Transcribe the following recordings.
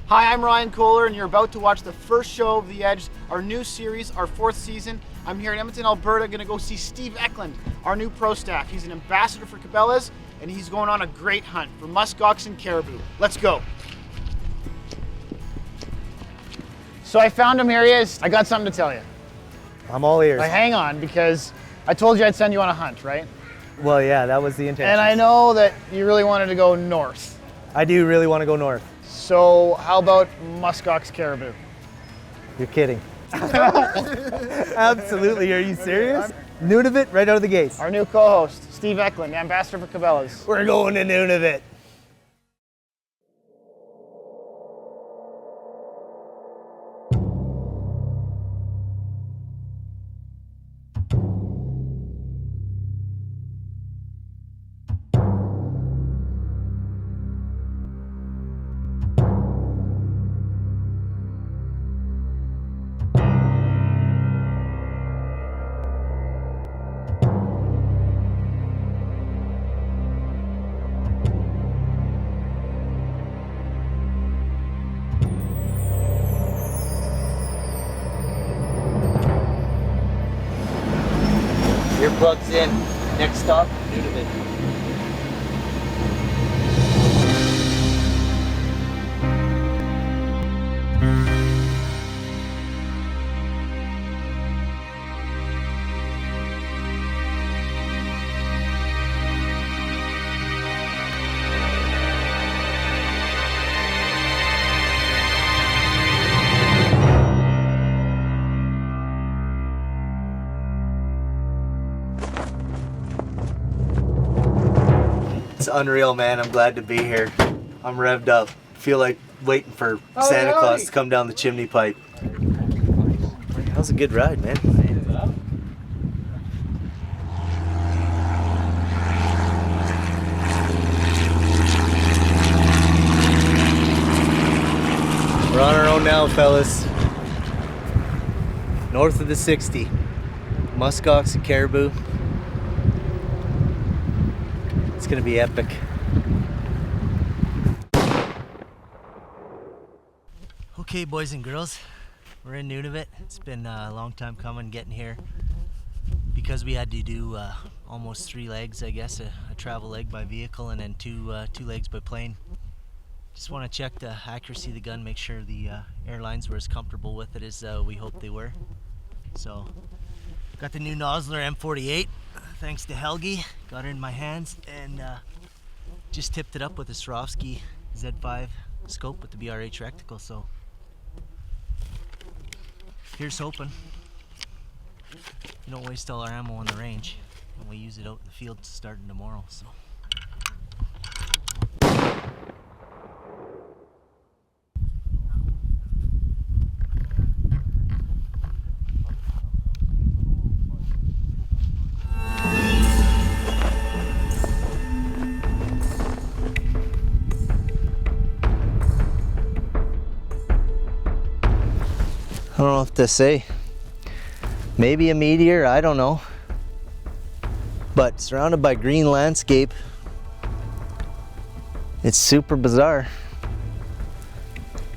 Hi, I'm Ryan Kohler, and you're about to watch the first show of The Edge, our new series, our 4th season. I'm here in Edmonton, Alberta, gonna go see Steve Ecklund, our new pro staff. He's an ambassador for Cabela's, and he's going on a great hunt for muskox and caribou. Let's go. So I found him, here he is. I got something to tell you. I'm all ears. Hang on, because I told you I'd send you on a hunt, right? Well, yeah, that was the intention. And I know that you really wanted to go north. I do really want to go north. So how about muskox caribou? You're kidding. Absolutely, are you serious? Nunavut right out of the gates. Our new co-host, Steve Ecklund, ambassador for Cabela's. We're going to Nunavut. Earplugs in. Next stop, Nunavut. It's unreal, man. I'm glad to be here. I'm revved up. Feel like waiting for Santa Claus to come down the chimney pipe. That was a good ride, man. We're on our own now, fellas. North of the 60. Muskox and caribou. It's gonna be epic. Okay, boys and girls, we're in Nunavut. It's been a long time coming getting here because we had to do almost 3 legs, I guess, a travel leg by vehicle and then two legs by plane. Just want to check the accuracy of the gun, make sure the airlines were as comfortable with it as we hoped they were. So, got the new Nosler M48. Thanks to Helgi, got it in my hands and just tipped it up with a Swarovski Z5 scope with the BRH reticle. So here's hoping we don't waste all our ammo on the range and we use it out in the field starting tomorrow. So. I don't know what to say. Maybe a meteor, I don't know. But surrounded by green landscape, it's super bizarre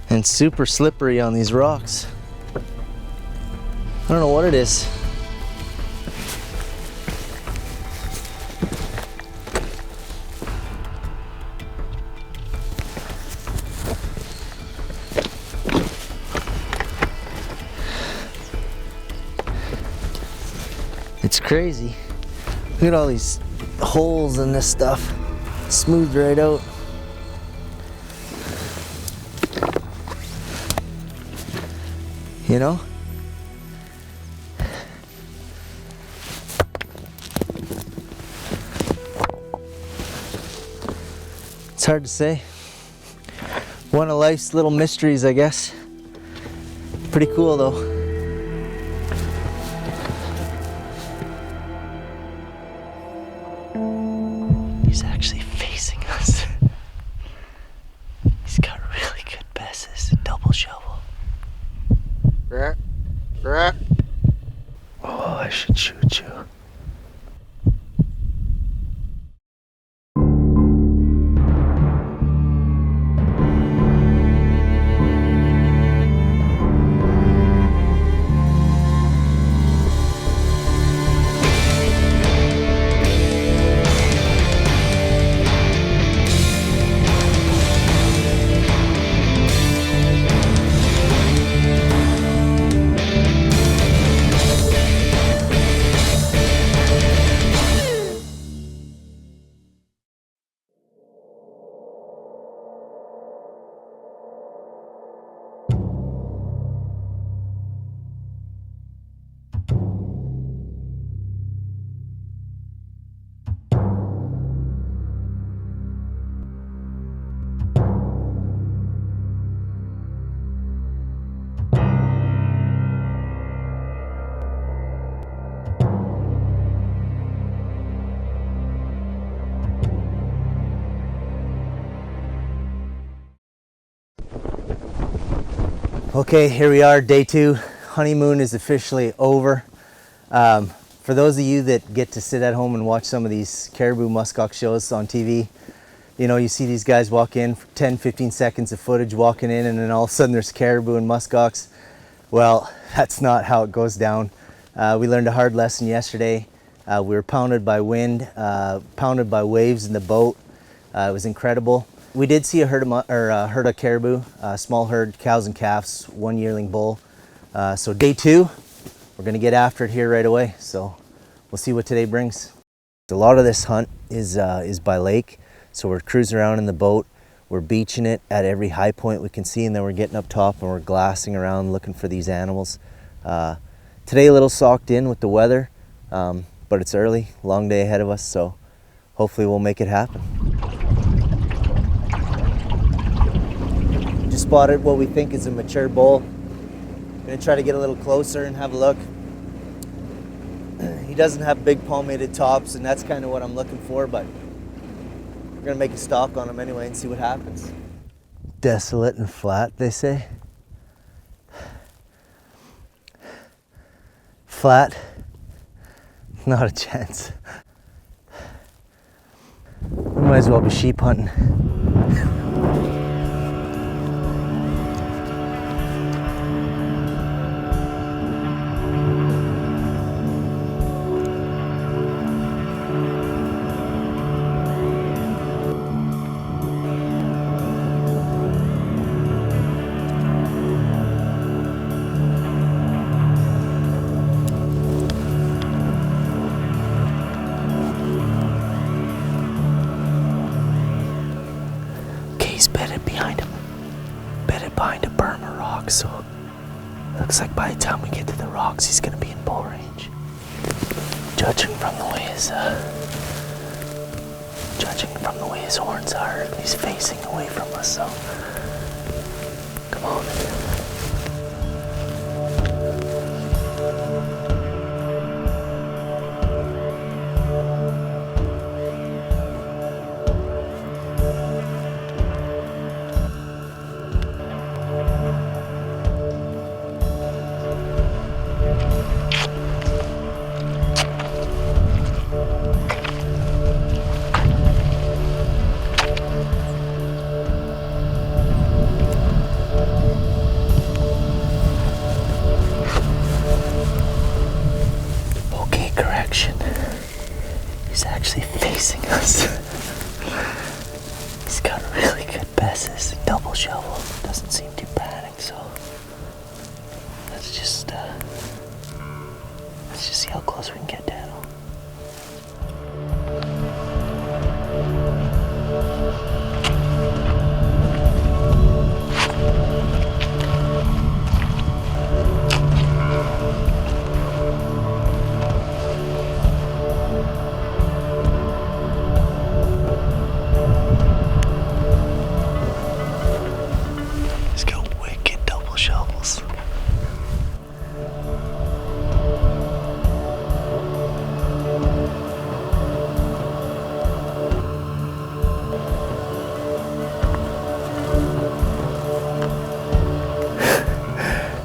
and super slippery on these rocks. I don't know what it is. It's crazy. Look at all these holes in this stuff. Smoothed right out. You know? It's hard to say. One of life's little mysteries, I guess. Pretty cool though. He's actually facing us. He's got really good passes. Double shovel. Oh, I should shoot you. Okay, here we are, day 2. Honeymoon is officially over. For those of you that get to sit at home and watch some of these caribou muskox shows on TV, you know, you see these guys walk in for 10-15 seconds of footage walking in, and then all of a sudden there's caribou and muskox. Well, that's not how it goes down. We learned a hard lesson yesterday. We were pounded by wind, pounded by waves in the boat. It was incredible. We did see a herd of caribou, small herd, cows and calves, 1 yearling bull. So day 2, we're gonna get after it here right away. So we'll see what today brings. A lot of this hunt is by lake. So we're cruising around in the boat. We're beaching it at every high point we can see, and then we're getting up top and we're glassing around looking for these animals. Today a little socked in with the weather, but it's early, long day ahead of us, so hopefully we'll make it happen. Just spotted what we think is a mature bull. Gonna try to get a little closer and have a look. He doesn't have big palmated tops, and that's kind of what I'm looking for, but we're gonna make a stalk on him anyway and see what happens. Desolate and flat, they say. Flat, not a chance. We might as well be sheep hunting. Behind a berm of rocks, so looks like by the time we get to the rocks he's gonna be in bow range. Judging from the way his horns are, he's facing away from us, so come on. He's actually facing us. He's got really good passes, double shovel. Doesn't seem too panicked, so let's just see how close we can get down.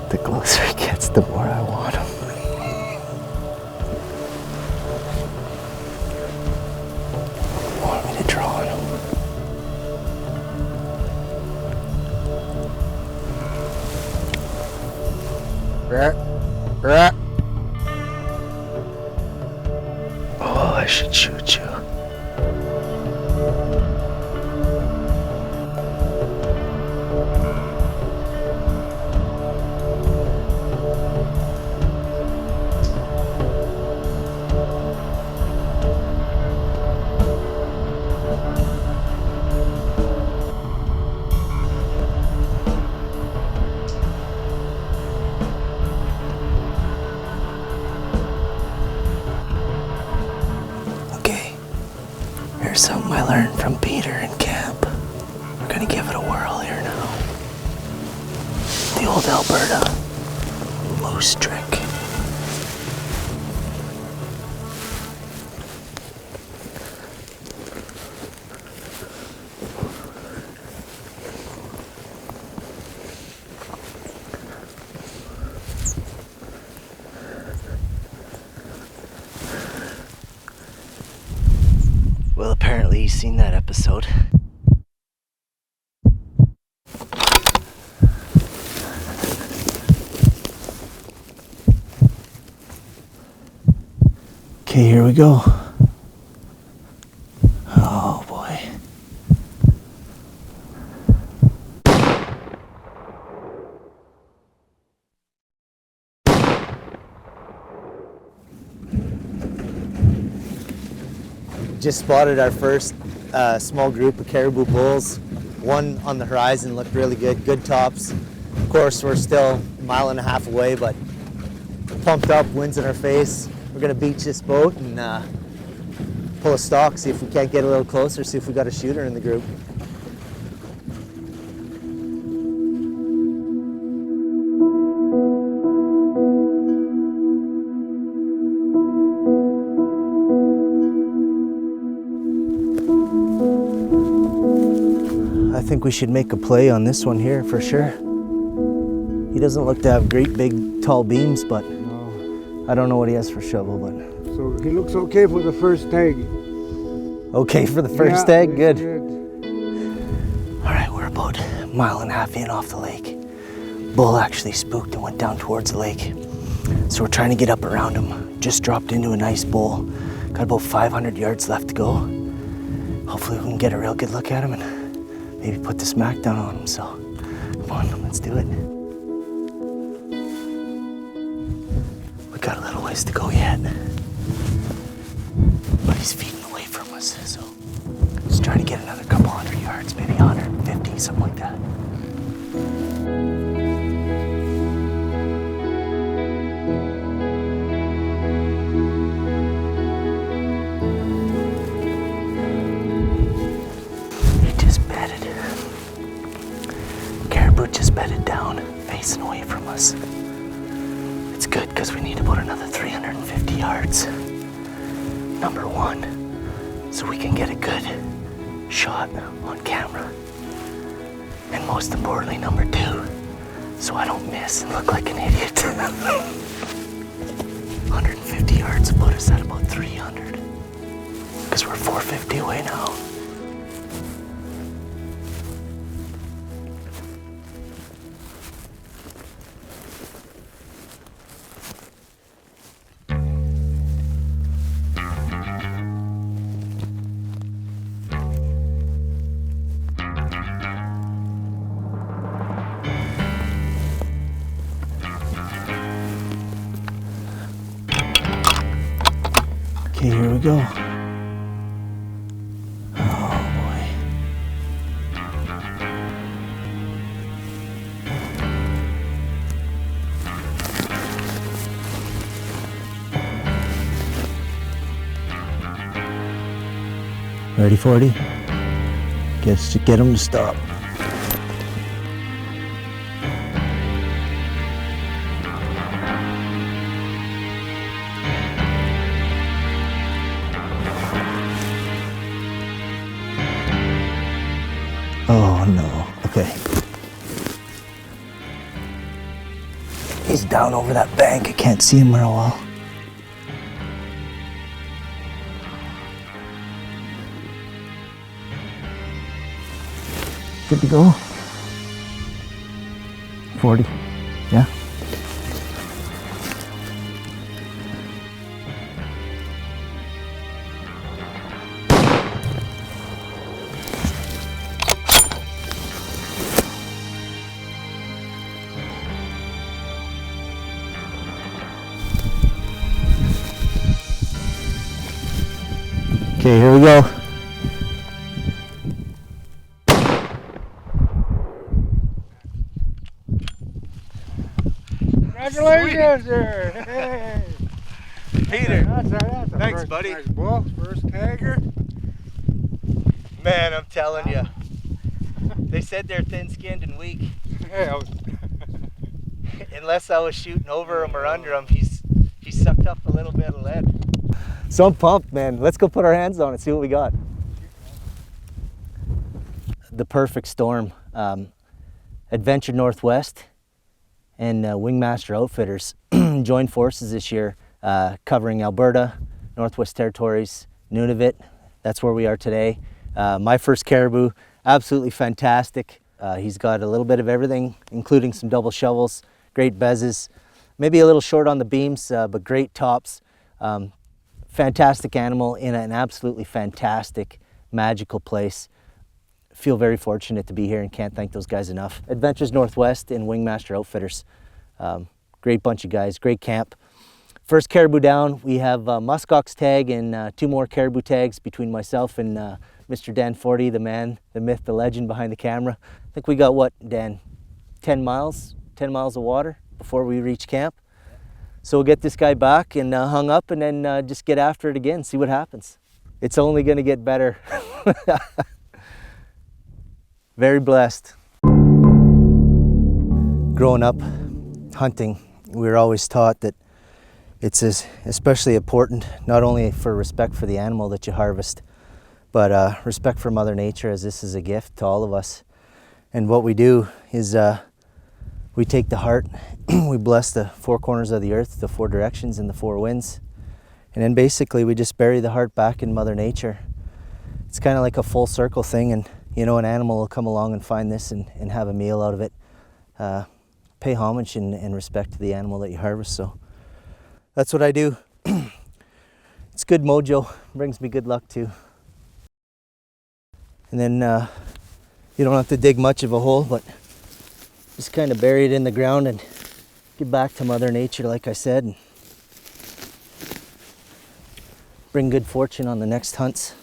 The closer he gets, the more I want him. Want me to draw on him? Oh, I should shoot you. Here's something I learned from Peter in camp. We're gonna give it a whirl here now. The old Alberta moose trick. you've seen that episode. Okay, here we go. Oh boy. Just spotted our first small group of caribou bulls. One on the horizon looked really good, good tops. Of course, we're still a mile and a half away, but pumped up, wind's in our face. We're gonna beach this boat and pull a stalk, see if we can't get a little closer, see if we got a shooter in the group. I think we should make a play on this one here for sure. He doesn't look to have great big tall beams, but I don't know what he has for shovel, but. So he looks okay for the first tag. Okay for the first Yeah, tag, good. good. All right, we're about a mile and a half in off the lake. Bull actually spooked and went down towards the lake. So we're trying to get up around him. Just dropped into a nice bull. Got about 500 yards left to go. Hopefully we can get a real good look at him and maybe put the smack down on him. So come on, let's do it. We got a little ways to go yet. But he's feeding away from us, so let's try to get another couple hundred yards, maybe 150, something like that. He just bedded. Caribou just bedded down, facing away from us. It's good because we need about another 350 yards. Number one, so we can get a good shot on camera. And most importantly, number two, so I don't miss and look like an idiot. 150 yards will put us at about 300. Because we're 450 away now. Okay, here we go. Oh boy. Ready, 40? Guess to get him to stop. Oh no, okay. He's down over that bank. I can't see him real well. Good to go. 40, yeah. Okay, here we go. Congratulations, sir. Hey. Peter, That's a thanks, first, buddy. Nice bull, first tagger. man, I'm telling you. They said they're thin-skinned and weak. Hey, Unless I was shooting over him or under him, he sucked up a little bit of lead. So I'm pumped, man. Let's go put our hands on it, see what we got. The perfect storm. Adventure Northwest and Wingmaster Outfitters joined forces this year, covering Alberta, Northwest Territories, Nunavut. That's where we are today. My first caribou, absolutely fantastic. He's got a little bit of everything, including some double shovels, great bezzes, maybe a little short on the beams, but great tops. Fantastic animal in an absolutely fantastic, magical place. Feel very fortunate to be here and can't thank those guys enough. Adventures Northwest and Wingmaster Outfitters. Great bunch of guys, great camp. First caribou down, we have muskox tag and 2 more caribou tags between myself and Mr. Dan Forty, the man, the myth, the legend behind the camera. I think we got, what, Dan, 10 miles of water before we reach camp. So we'll get this guy back and hung up and then just get after it again, see what happens. It's only gonna get better. Very blessed. Growing up hunting, we were always taught that it's especially important, not only for respect for the animal that you harvest, but respect for Mother Nature, as this is a gift to all of us. And what we do is we take the heart, we bless the 4 corners of the earth, the 4 directions and the 4 winds, and then basically we just bury the heart back in Mother Nature. It's kind of like a full circle thing, and you know, an animal will come along and find this and have a meal out of it. Pay homage and respect to the animal that you harvest. So that's what I do. It's good mojo, brings me good luck too. And then you don't have to dig much of a hole, but just kind of bury it in the ground and get back to Mother Nature, like I said, and bring good fortune on the next hunts.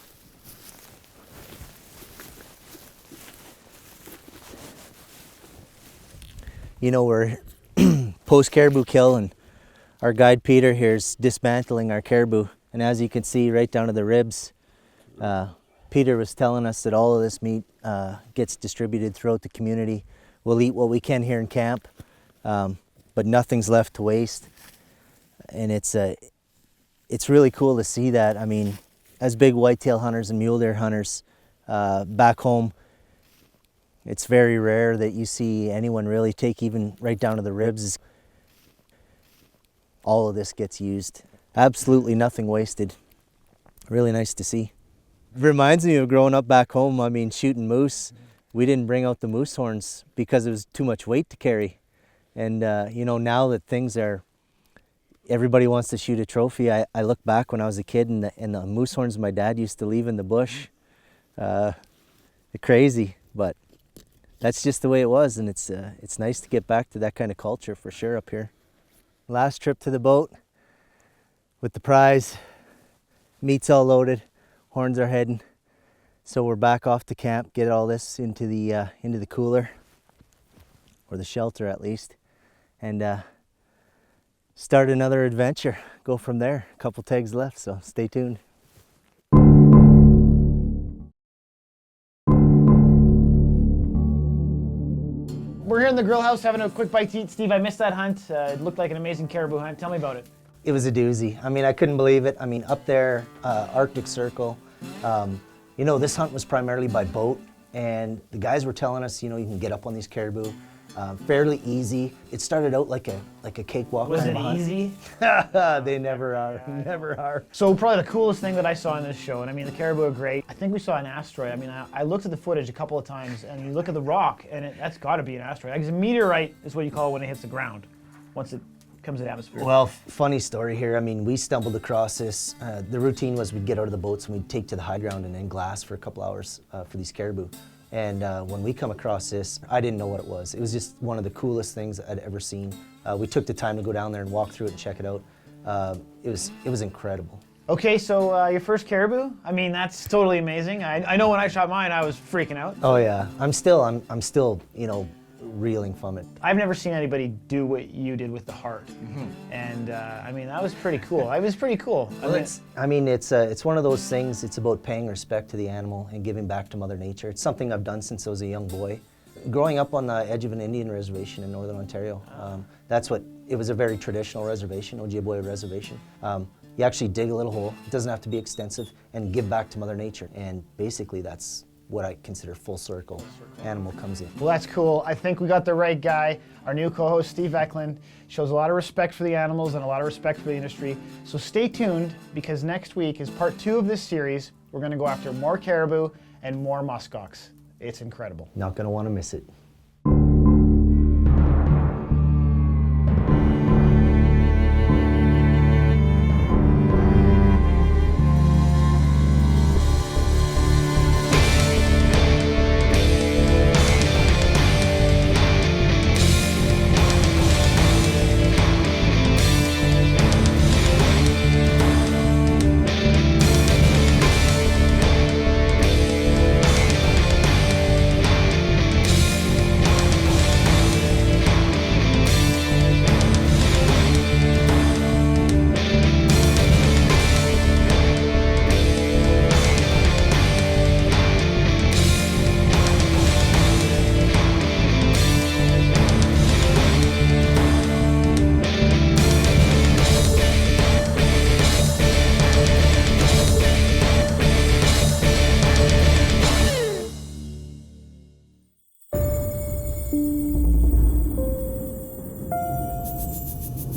You know, we're post caribou kill, and our guide Peter here is dismantling our caribou, and as you can see right down to the ribs, Peter was telling us that all of this meat gets distributed throughout the community. We'll eat what we can here in camp, but nothing's left to waste, and it's really cool to see that. I mean, as big whitetail hunters and mule deer hunters back home, it's very rare that you see anyone really take even right down to the ribs. All of this gets used. Absolutely nothing wasted. Really nice to see. Reminds me of growing up back home. I mean, shooting moose. We didn't bring out the moose horns because it was too much weight to carry. And you know, now that things are, everybody wants to shoot a trophy. I look back when I was a kid and the moose horns my dad used to leave in the bush. Crazy, but that's just the way it was, and it's nice to get back to that kind of culture for sure up here. Last trip to the boat with the prize. Meat's all loaded, horns are heading. So we're back off to camp, get all this into the cooler, or the shelter at least, and start another adventure. Go from there. A couple tags left, so stay tuned. We're here in the grill house having a quick bite to eat. Steve, I missed that hunt. It looked like an amazing caribou hunt. Tell me about it. It was a doozy. I mean, I couldn't believe it. I mean, up there, Arctic Circle, you know, this hunt was primarily by boat, and the guys were telling us, you know, you can get up on these caribou. Fairly easy. It started out like a cakewalk. Was it hunt. easy? They never are. Never are. So probably the coolest thing that I saw in this show, and I mean the caribou are great. I think we saw an asteroid. I mean, I looked at the footage a couple of times, and you look at the rock, and that's got to be an asteroid. Because a meteorite is what you call it when it hits the ground, once it comes to the atmosphere. Well, funny story here. I mean, we stumbled across this. The routine was we'd get out of the boats and we'd take to the high ground and then glass for a couple hours for these caribou. And when we come across this, I didn't know what it was. It was just one of the coolest things I'd ever seen. We took the time to go down there and walk through it and check it out. It was incredible. Okay, so your first caribou? I mean, that's totally amazing. I know when I shot mine, I was freaking out. Oh yeah, I'm still, you know, reeling from it. I've never seen anybody do what you did with the heart, and I mean that was pretty cool. It was pretty cool. Well, it's one of those things. It's about paying respect to the animal and giving back to Mother Nature. It's something I've done since I was a young boy. Growing up on the edge of an Indian reservation in northern Ontario, it was a very traditional reservation, Ojibwe reservation. You actually dig a little hole. It doesn't have to be extensive, and give back to Mother Nature. And basically, that's what I consider full circle. Animal comes in. Well, that's cool. I think we got the right guy. Our new co-host, Steve Ecklund, shows a lot of respect for the animals and a lot of respect for the industry. So stay tuned, because next week is part 2 of this series. We're going to go after more caribou and more muskox. It's incredible. Not gonna want to miss it.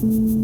Mm-hmm.